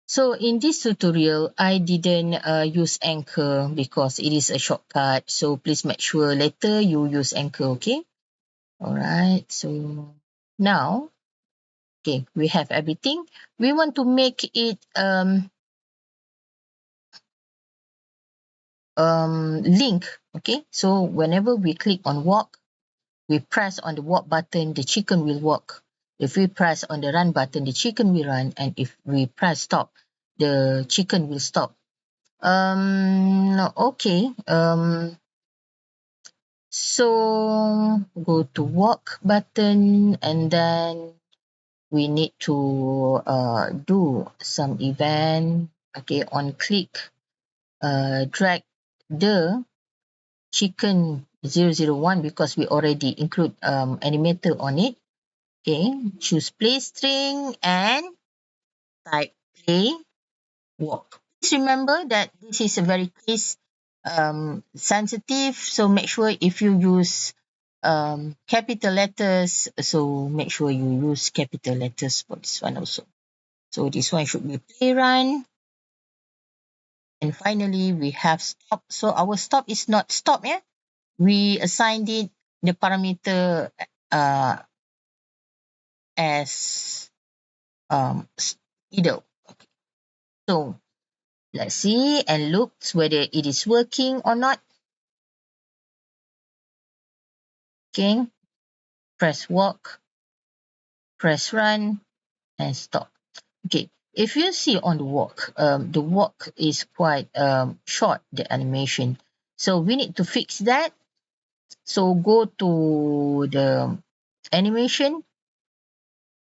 So in this tutorial, I didn't use Anchor because it is a shortcut. So please make sure later you use Anchor, okay? Alright, so now, okay, we have everything. We want to make it link, okay? So whenever we click on walk, we press on the walk button, the chicken will walk. If we press on the run button, the chicken will run. And if we press stop, the chicken will stop. Okay. So go to walk button, and then we need to do some event. Okay, on click, drag the chicken 001 because we already include animator on it. Okay, choose play string and type play walk. Please remember that this is a very case sensitive, so make sure if you use capital letters, so make sure you use capital letters for this one also. So this one should be play run. And finally, we have stop. So our stop is not stop, yeah? We assigned it the parameter as idle. Okay. So let's see and look whether it is working or not. Okay, press walk, press run, and stop. Okay, if you see on the walk is quite short, the animation. So we need to fix that. So go to the animation